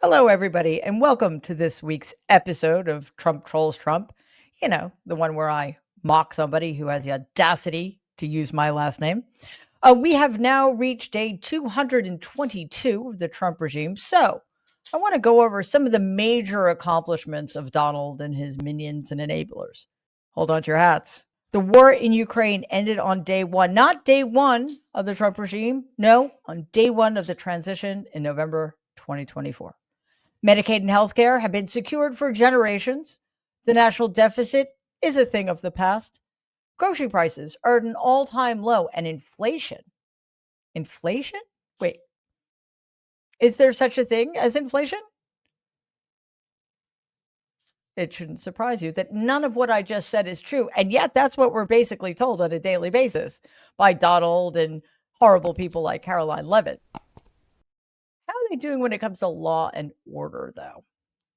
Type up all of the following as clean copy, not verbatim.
Hello, everybody, and welcome to this week's episode of Trump Trolls Trump. You know, the one where I mock somebody who has the audacity to use my last name. We have now reached day 222 of the Trump regime. So I want to go over some of the major accomplishments of Donald and his minions and enablers. Hold on to your hats. The war in Ukraine ended on day one, not day one of the Trump regime. No, on day one of the transition in November 2024. Medicaid and healthcare have been secured for generations. The national deficit is a thing of the past. Grocery prices are at an all-time low, and inflation? Wait, is there such a thing as inflation? It shouldn't surprise you that none of what I just said is true. And yet that's what we're basically told on a daily basis by Donald and horrible people like Caroline Levitt. How are they doing when it comes to law and order, though?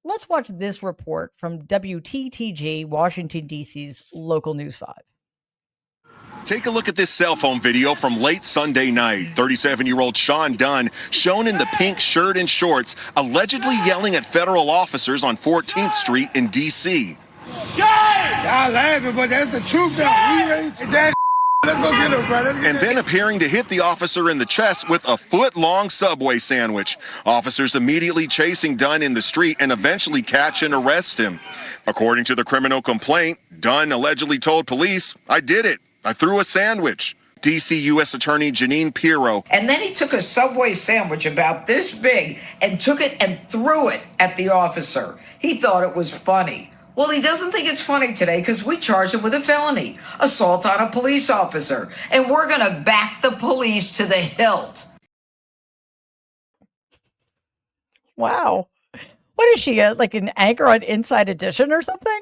Let's watch this report from WTTG, Washington, D.C.'s local News 5. Take a look at this cell phone video from late Sunday night. 37-year-old Sean Dunn, shown in the pink shirt and shorts, allegedly yelling at federal officers on 14th Street in D.C. Y'all laughing, but that's the truth, though. We ready to that. Let's go get him, brother. And then appearing to hit the officer in the chest with a foot-long Subway sandwich. Officers immediately chasing Dunn in the street and eventually catch and arrest him. According to the criminal complaint, Dunn allegedly told police, "I did it. I threw a sandwich." D.C. U.S. Attorney Jeanine Pirro. And then he took a Subway sandwich about this big and took it and threw it at the officer. He thought it was funny. Well, he doesn't think it's funny today because we charged him with a felony, assault on a police officer, and we're going to back the police to the hilt. Wow. What is she, like an anchor on Inside Edition or something?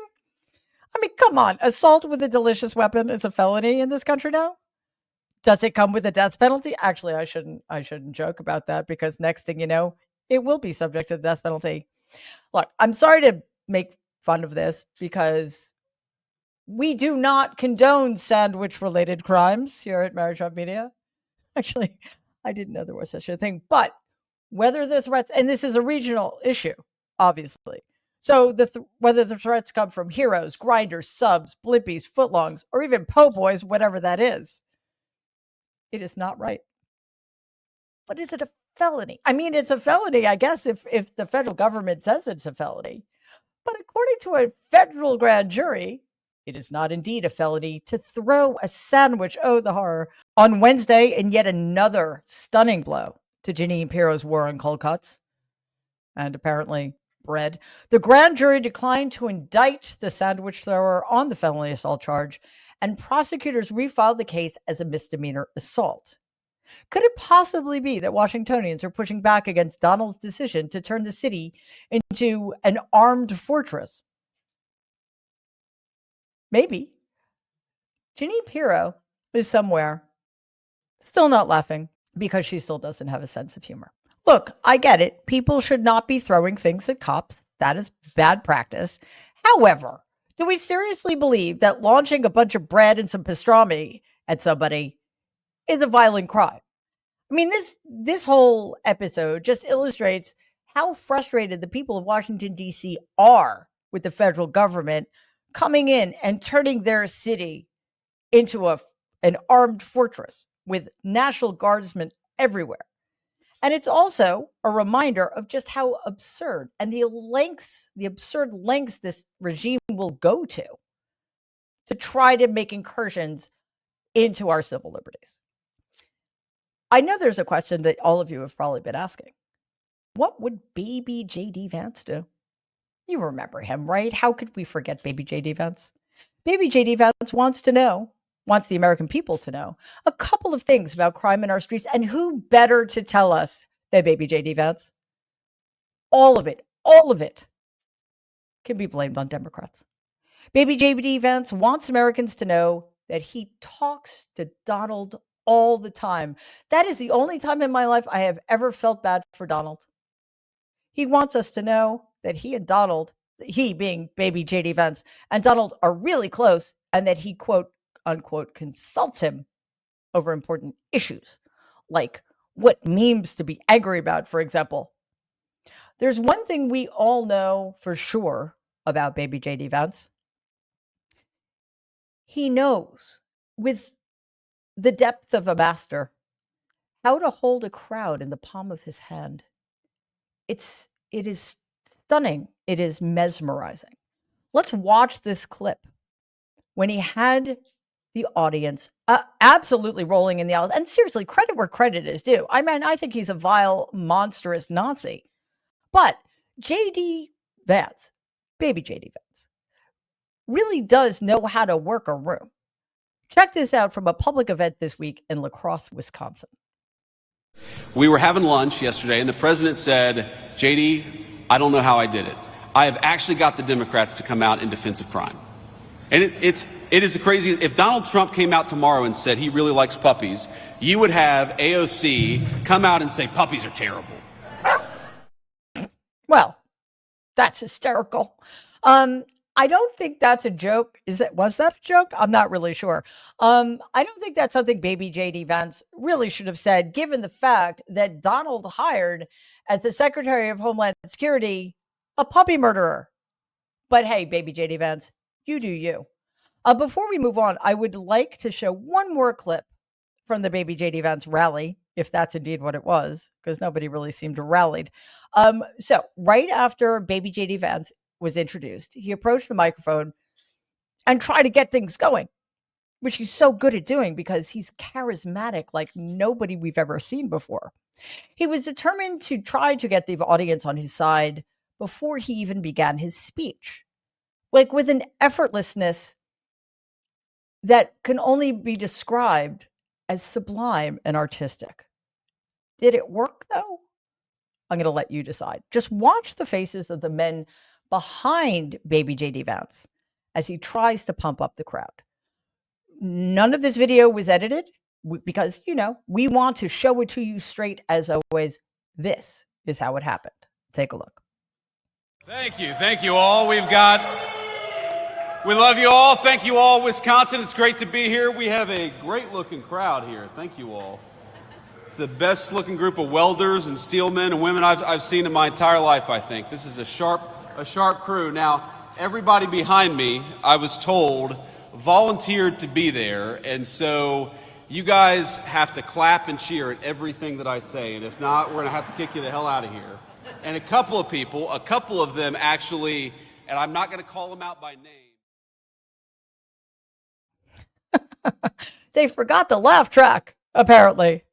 I mean, come on. Assault with a delicious weapon is a felony in this country now? Does it come with a death penalty? Actually, I shouldn't joke about that because next thing you know, it will be subject to the death penalty. Look, I'm sorry to make fun of this because we do not condone sandwich-related crimes here at Marriage Trump Media. Actually, I didn't know there was such a thing. But whether the threats, and this is a regional issue, obviously. So whether the threats come from heroes, grinders, subs, blimpies, footlongs, or even po' boys, whatever that is, it is not right. But is it a felony? I mean, it's a felony, I guess, if the federal government says it's a felony. But according to a federal grand jury, it is not indeed a felony to throw a sandwich, oh, the horror, on Wednesday in yet another stunning blow to Jeanine Pirro's war on cold cuts and apparently bread. The grand jury declined to indict the sandwich thrower on the felony assault charge, and prosecutors refiled the case as a misdemeanor assault. Could it possibly be that Washingtonians are pushing back against Donald's decision to turn the city into an armed fortress? Maybe. Jeanine Pirro is somewhere still not laughing because she still doesn't have a sense of humor. Look, I get it. People should not be throwing things at cops. That is bad practice. However, do we seriously believe that launching a bunch of bread and some pastrami at somebody is a violent crime? I mean, this whole episode just illustrates how frustrated the people of Washington, D.C. are with the federal government coming in and turning their city into an armed fortress with National Guardsmen everywhere. And it's also a reminder of just how absurd and the absurd lengths this regime will go to try to make incursions into our civil liberties. I know there's a question that all of you have probably been asking. What would baby JD Vance do? You remember him, right? How could we forget baby JD Vance? Baby JD Vance wants the American people to know a couple of things about crime in our streets, and who better to tell us than baby JD Vance? All of it can be blamed on Democrats. Baby JD Vance wants Americans to know that he talks to Donald all the time. That is the only time in my life I have ever felt bad for Donald. He wants us to know that he and Donald, he being baby JD Vance, and Donald are really close, and that he, quote unquote, consults him over important issues, like what memes to be angry about, for example. There's one thing we all know for sure about baby JD Vance. He knows with the depth of a master how to hold a crowd in the palm of his hand. It is stunning. It is mesmerizing. Let's watch this clip when he had the audience absolutely rolling in the aisles. And seriously, credit where credit is due. I mean, I think he's a vile, monstrous Nazi. But JD Vance, baby JD Vance, really does know how to work a room. Check this out from a public event this week in La Crosse, Wisconsin. We were having lunch yesterday, and the president said, JD, I don't know how I did it. I have actually got the Democrats to come out in defense of crime. And it is crazy. If Donald Trump came out tomorrow and said he really likes puppies, you would have AOC come out and say puppies are terrible. Well, that's hysterical. I don't think that's a joke. Was that a joke? I'm not really sure. I don't think that's something baby JD Vance really should have said, given the fact that Donald hired as the Secretary of Homeland Security a puppy murderer. But hey, baby JD Vance, you do you. Before we move on, I would like to show one more clip from the baby JD Vance rally, if that's indeed what it was, because nobody really seemed to rallied. So right after baby JD Vance was introduced, he approached the microphone and tried to get things going, which he's so good at doing because he's charismatic like nobody we've ever seen before. He was determined to try to get the audience on his side before he even began his speech, like with an effortlessness that can only be described as sublime and artistic. Did it work though? I'm going to let you decide. Just watch the faces of the men behind baby JD Vance as he tries to pump up the crowd. None of this video was edited because, we want to show it to you straight as always. This is how it happened. Take a look. Thank you all. We love you all. Thank you all, Wisconsin. It's great to be here. We have a great looking crowd here. Thank you all. It's the best looking group of welders and steel men and women I've seen in my entire life, I think. This is a sharp crew. Now, everybody behind me, I was told, volunteered to be there, and so you guys have to clap and cheer at everything that I say, and if not, we're going to have to kick you the hell out of here. And a couple of them actually, and I'm not going to call them out by name. They forgot the laugh track, apparently.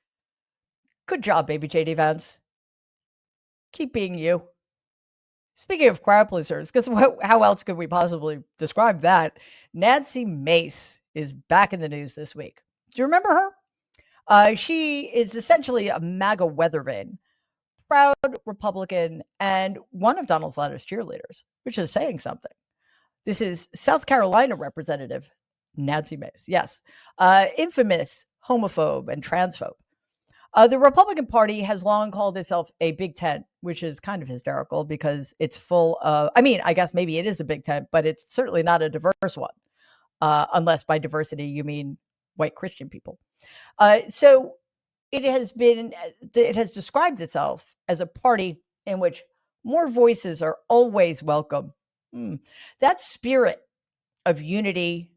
Good job, baby JD Vance. Keep being you. Speaking of crowd pleasers, because how else could we possibly describe that? Nancy Mace is back in the news this week. Do you remember her? She is essentially a MAGA weather vane, proud Republican, and one of Donald's latest cheerleaders, which is saying something. This is South Carolina Representative Nancy Mace. Yes. Infamous homophobe and transphobe. The Republican Party has long called itself a big tent, which is kind of hysterical because it's full of, I guess maybe it is a big tent, but it's certainly not a diverse one, unless by diversity you mean white Christian people. So it has described itself as a party in which more voices are always welcome. That spirit of unity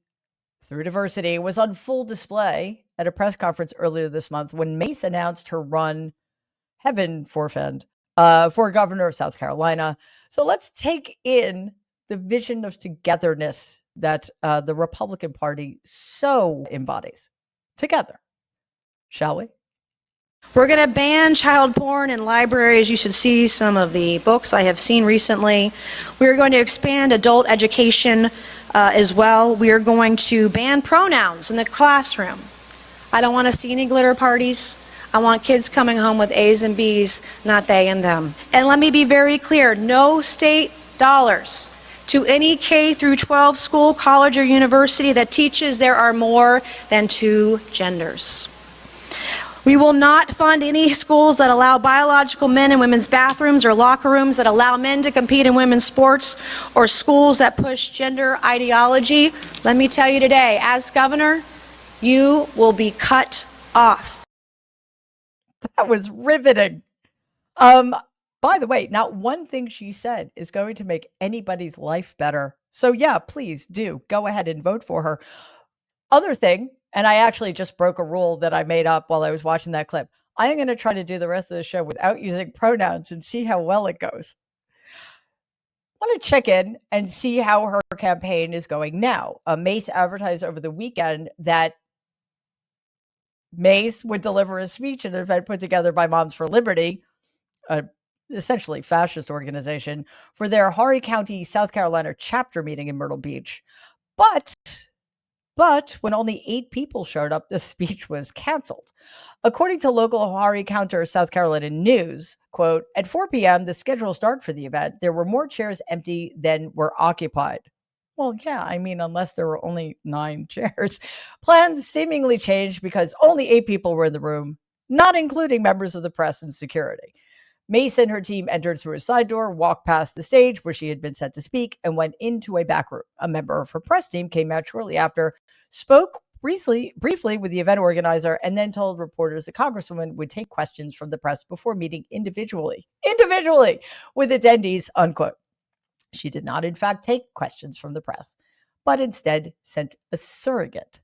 through diversity was on full display at a press conference earlier this month when Mace announced her run, heaven forfend, for governor of South Carolina. So let's take in the vision of togetherness that the Republican Party so embodies together, shall we? We're going to ban child porn in libraries. You should see some of the books I have seen recently. We're going to expand adult education as well. We are going to ban pronouns in the classroom. I don't want to see any glitter parties. I want kids coming home with A's and B's, not they and them. And let me be very clear, no state dollars to any K through 12 school, college, or university that teaches there are more than two genders. We will not fund any schools that allow biological men in women's bathrooms or locker rooms, that allow men to compete in women's sports, or schools that push gender ideology. Let me tell you today, as governor, you will be cut off. That was riveting. By the way, not one thing she said is going to make anybody's life better. So yeah, please do go ahead and vote for her. Other thing, and I actually just broke a rule that I made up while I was watching that clip. I am going to try to do the rest of the show without using pronouns and see how well it goes. I want to check in and see how her campaign is going now. Mace advertised over the weekend that Mace would deliver a speech at an event put together by Moms for Liberty, a essentially fascist organization, for their Horry County, South Carolina chapter meeting in Myrtle Beach. But when only 8 people showed up, the speech was canceled. According to local Horry County, South Carolina news, quote, at 4 p.m., the scheduled start for the event, there were more chairs empty than were occupied. Well, yeah, I mean, unless there were only 9 chairs. Plans seemingly changed because only 8 people were in the room, not including members of the press and security. Mace and her team entered through a side door, walked past the stage where she had been set to speak, and went into a back room. A member of her press team came out shortly after, spoke briefly with the event organizer, and then told reporters the Congresswoman would take questions from the press before meeting individually with attendees, unquote. She did not, in fact, take questions from the press, but instead sent a surrogate.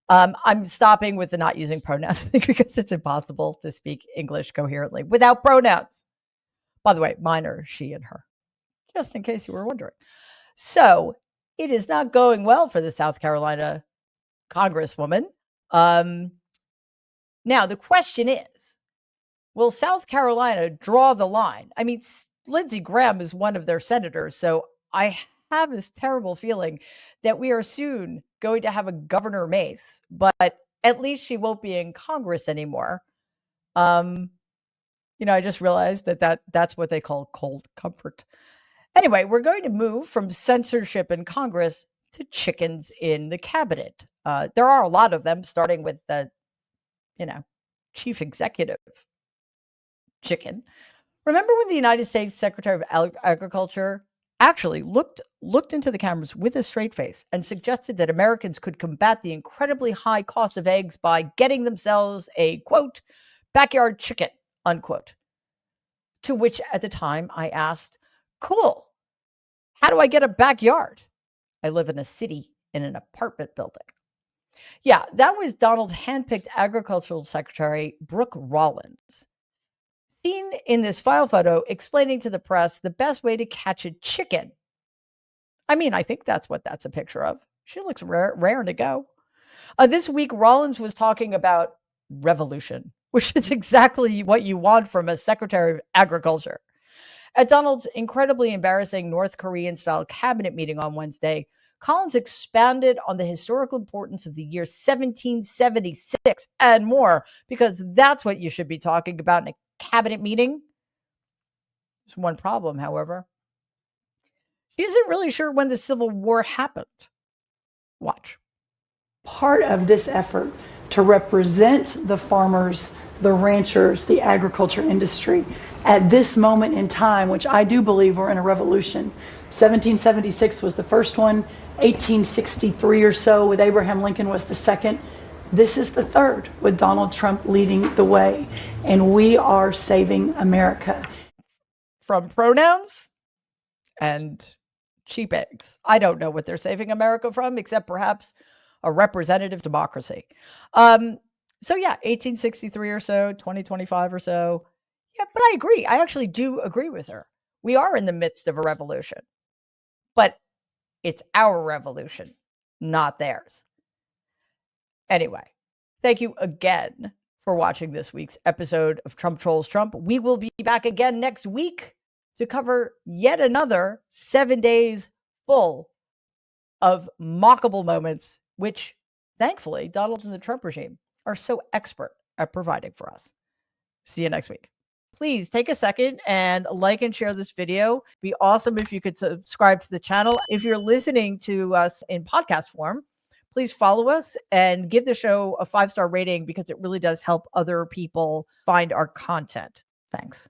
I'm stopping with the not using pronouns thing because it's impossible to speak English coherently without pronouns. By the way, mine are she and her, just in case you were wondering. So it is not going well for the South Carolina Congresswoman. Now, the question is, will South Carolina draw the line? I mean, Lindsey Graham is one of their senators, so I have this terrible feeling that we are soon going to have a Governor Mace, but at least she won't be in Congress anymore. I just realized that's what they call cold comfort. Anyway, we're going to move from censorship in Congress to chickens in the cabinet. There are a lot of them, starting with the, chief executive chicken. Remember when the United States Secretary of Agriculture actually looked into the cameras with a straight face and suggested that Americans could combat the incredibly high cost of eggs by getting themselves a, quote, backyard chicken, unquote. To which at the time I asked, cool, how do I get a backyard? I live in a city in an apartment building. Yeah, that was Donald's handpicked agricultural secretary, Brooke Rollins, seen in this file photo explaining to the press the best way to catch a chicken. I mean, I think that's what that's a picture of. She looks raring to go. This week, Rollins was talking about revolution, which is exactly what you want from a Secretary of Agriculture. At Donald's incredibly embarrassing North Korean-style cabinet meeting on Wednesday, Collins expanded on the historical importance of the year 1776 and more, because that's what you should be talking about in a cabinet meeting. There's one problem, however. She isn't really sure when the Civil War happened. Watch. Part of this effort to represent the farmers, the ranchers, the agriculture industry at this moment in time, which I do believe we're in a revolution. 1776 was the first one. 1863 or so with Abraham Lincoln was the second. This is the third, with Donald Trump leading the way. And we are saving America. From pronouns and cheap eggs. I don't know what they're saving America from, except perhaps a representative democracy. So yeah, 1863 or so, 2025 or so. Yeah, but I agree. I actually do agree with her. We are in the midst of a revolution, but it's our revolution, not theirs. Anyway, thank you again for watching this week's episode of Trump Trolls Trump. We will be back again next week to cover yet another 7 days full of mockable moments, which thankfully Donald and the Trump regime are so expert at providing for us. See you next week. Please take a second and like and share this video. It'd be awesome if you could subscribe to the channel. If you're listening to us in podcast form, please follow us and give the show a 5-star rating, because it really does help other people find our content. Thanks.